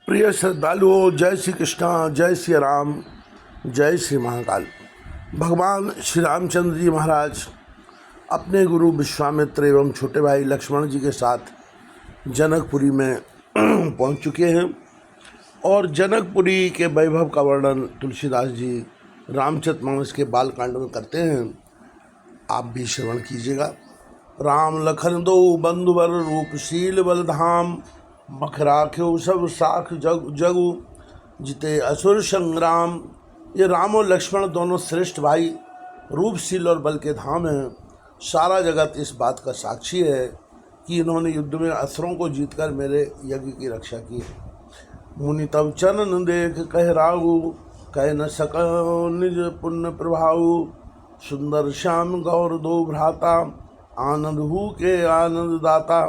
प्रिय श्रद्धालुओं, जय श्री कृष्णा, जय श्री राम, जय श्री महाकाल। भगवान श्री रामचंद्र जी महाराज अपने गुरु विश्वामित्र एवं छोटे भाई लक्ष्मण जी के साथ जनकपुरी में पहुंच चुके हैं और जनकपुरी के वैभव का वर्णन तुलसीदास जी रामचरितमानस के बालकांड में करते हैं। आप भी श्रवण कीजिएगा। राम लखन दो बंधुवर रूपशील बलधाम, मखराख्यो सब साख जगु जिते असुर संग्राम। ये राम और लक्ष्मण दोनों श्रेष्ठ भाई रूपशील और बल के धाम हैं। सारा जगत इस बात का साक्षी है कि इन्होंने युद्ध में असुरों को जीतकर मेरे यज्ञ की रक्षा की है। मुनि तब चरण देख कह राहु, कह न सक निज पुण्य प्रभाऊ। सुंदर श्याम गौर दो भ्राता, आनंद हु के आनंद दाता।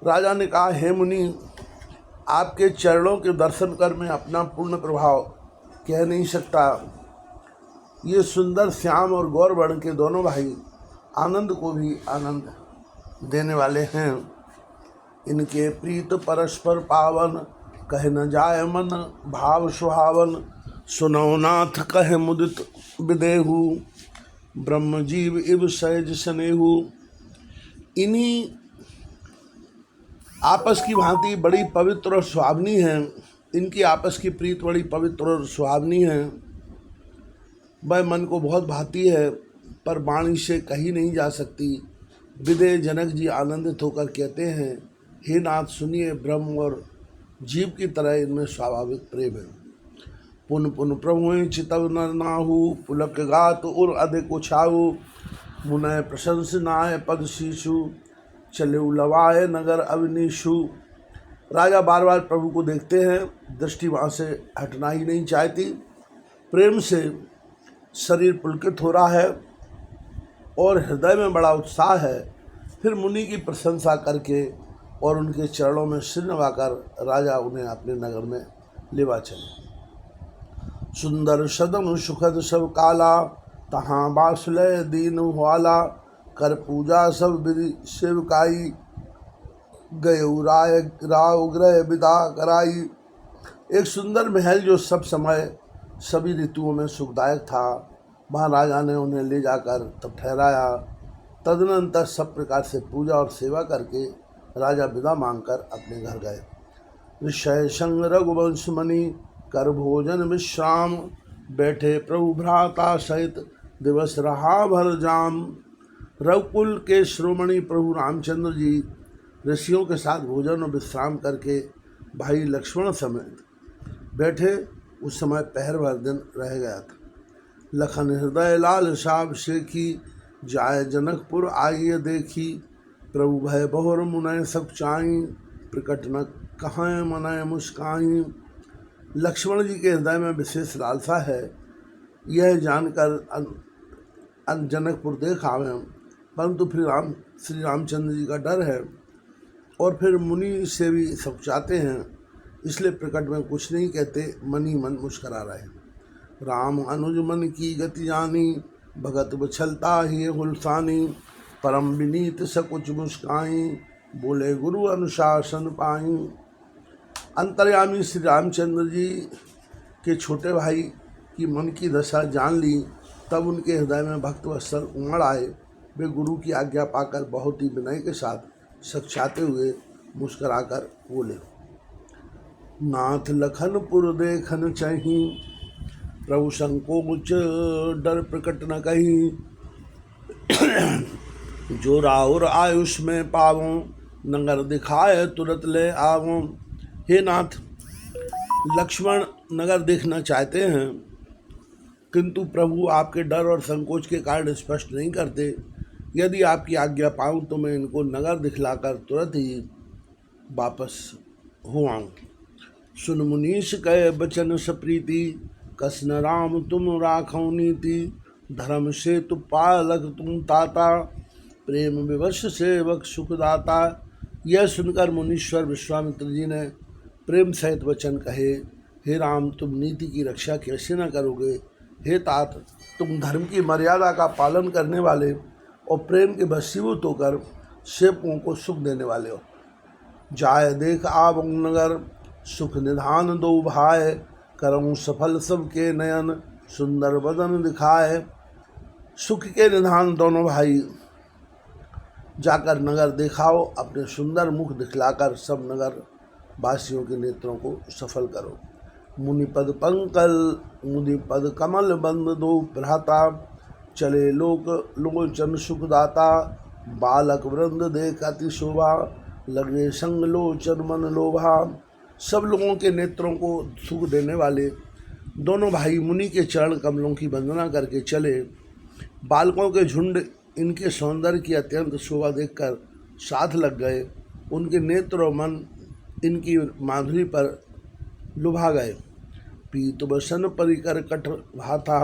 राजा ने कहा, हे मुनि, आपके चरणों के दर्शन कर मैं अपना पूर्ण प्रभाव कह नहीं सकता। ये सुंदर श्याम और गौर वर्ण के दोनों भाई आनंद को भी आनंद देने वाले हैं। इनके प्रीत परस्पर पावन, कह न जाय मन भाव सुहावन। सुनो नाथ कह मुदित विदेहु, ब्रह्म जीव इव सहज स्नेहु। इन्हीं आपस की भांति बड़ी पवित्र और सुहावनी है। इनकी आपस की प्रीत बड़ी पवित्र और सुहावनी है। वह मन को बहुत भाती है पर वाणी से कही नहीं जा सकती। विदेह जनक जी आनंदित होकर कहते हैं, हे नाथ सुनिए, ब्रह्म और जीव की तरह इनमें स्वाभाविक प्रेम है। पुन पुन प्रभु चितव नर नाहु, पुलक गात उर अधिक उछाऊ। मुनय प्रशंसनाय पद शीशु, चले लवाए नगर अवनीशु। राजा बार बार प्रभु को देखते हैं, दृष्टि वहाँ से हटना ही नहीं चाहती। प्रेम से शरीर पुलकित हो रहा है और हृदय में बड़ा उत्साह है। फिर मुनि की प्रशंसा करके और उनके चरणों में सिर नवाकर राजा उन्हें अपने नगर में लेवा चले। सुंदर सदन सुखद सब काला, तहाँ बासुलय दीन ह्वाला। कर पूजा सब विधि सेवकाई, गये राय राव ग्रह विदा कराई। एक सुंदर महल जो सब समय सभी ऋतुओं में सुखदायक था, वहाँ राजा ने उन्हें ले जाकर तब ठहराया। तदनंतर सब प्रकार से पूजा और सेवा करके राजा विदा मांगकर अपने घर गए। विषय संग रघुवंश मणि, कर भोजन विश्राम। बैठे प्रभु भ्राता सहित, दिवस रहा भर जाम। रघुकुल के श्रोमणी प्रभु रामचंद्र जी ऋषियों के साथ भोजन और विश्राम करके भाई लक्ष्मण समेत बैठे। उस समय पहर भर दिन रह गया था। लखन हृदय लाल साब शेखी, जाय जनकपुर आइए देखी। प्रभु भय बहुर मुनय सब चाई, प्रकट न कहाँ मनय मुस्काई। लक्ष्मण जी के हृदय में विशेष लालसा है, यह जानकर जनकपुर देख आवे, परंतु फिर श्री रामचंद्र जी का डर है और फिर मुनि से भी सब चाहते हैं, इसलिए प्रकट में कुछ नहीं कहते, मन ही मन मुस्करा रहे हैं। राम अनुज मन की गति जानी, भगत बछलता ही हुलसानी। परम विनीत सकुच मुस्काई, बोले गुरु अनुशासन पाई। अंतर्यामी श्री रामचंद्र जी के छोटे भाई की मन की दशा जान ली, तब उनके हृदय में भक्त वत्सल उमड़ आए। वे गुरु की आज्ञा पाकर बहुत ही विनय के साथ सक्षाते हुए मुस्कराकर बोले, नाथ लखनपुर देखन चही। प्रभु संकोच डर प्रकट न कही, जो राउर आयुष में पावों। नगर दिखाए तुरंत ले आवों। हे नाथ, लक्ष्मण नगर देखना चाहते हैं, किंतु प्रभु आपके डर और संकोच के कारण स्पष्ट नहीं करते। यदि आपकी आज्ञा पाऊँ तो मैं इनको नगर दिखलाकर तुरंत ही वापस हो आऊँ। सुन मुनीष कह बचन सप्रीति, कसन राम तुम राखो नीति। धर्म से तु पालक तुम ताता, प्रेम विवश सेवक सुखदाता। यह सुनकर मुनीश्वर विश्वामित्र जी ने प्रेम सहित वचन कहे, हे राम, तुम नीति की रक्षा कैसे न करोगे। हे तात, तुम धर्म की मर्यादा का पालन करने वाले और प्रेम के वशीभूत होकर सेवकों को सुख देने वाले हो। जाय देख आवं नगर, सुख निधान दो भाई, करऊँ सफल सबके नयन, सुंदर बदन दिखाए। सुख के निधान दोनों भाई, जाकर नगर दिखाओ, अपने सुंदर मुख दिखलाकर सब नगर वासियों के नेत्रों को सफल करो। मुनिपद पंकल मुनिपद कमल बंद दो भ्राता, चले लोक लोचन सुखदाता, बालक वृंद देख अति शोभा, लगे संग लोचन मन लोभा। सब लोगों के नेत्रों को सुख देने वाले दोनों भाई मुनि के चरण कमलों की वंदना करके चले। बालकों के झुंड इनके सौंदर्य की अत्यंत शोभा देखकर साथ लग गए। उनके नेत्र और मन इनकी माधुरी पर लुभा गए। पीत बसन परिकर कट भाथा,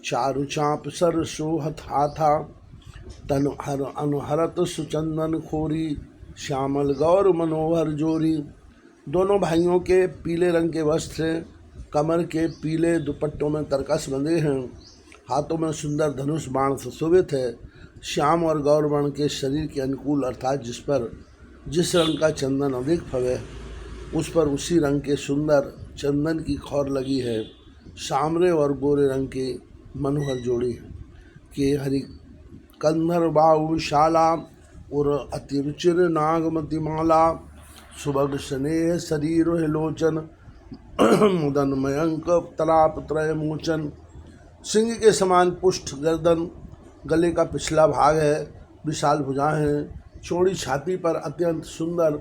चारु चाप सर सोहत हाथा, तन हर अनुहरत सुचंदन खोरी, श्यामल गौर मनोहर जोरी। दोनों भाइयों के पीले रंग के वस्त्र कमर के पीले दुपट्टों में तरकस बंधे हैं, हाथों में सुंदर धनुष बाण सुशोभित है। श्याम और गौर वर्ण के शरीर के अनुकूल अर्थात जिस रंग का चंदन अधिक फवे उस पर उसी रंग के सुंदर चंदन की खौर लगी है। सामरे और गोरे रंग के मनोहर जोड़ी के हरि कंधर बाहु विशाला, और अति रुचिर नागमति माला, सुभग स्नेह शरीर लोचन, मुदन मयंक तलाप त्रय मोचन। सिंह के समान पुष्ट गर्दन, गले का पिछला भाग है, विशाल भुजाएं हैं, चौड़ी छाती पर अत्यंत सुंदर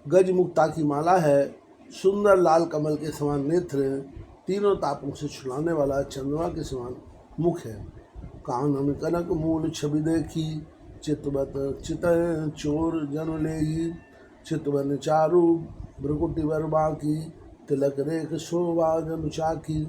गजमुक्ता की माला है, सुंदर लाल कमल के समान नेत्र हैं, तीनों तापों से छुड़ाने वाला चंद्रमा के समान मुख है। कानन कनक मूल छवि देखी, चितवत चितय चोर जन लेही, चितवन चारु भ्रुकुटि वर बाकी, तिलक रेख शोभा जन चाकी।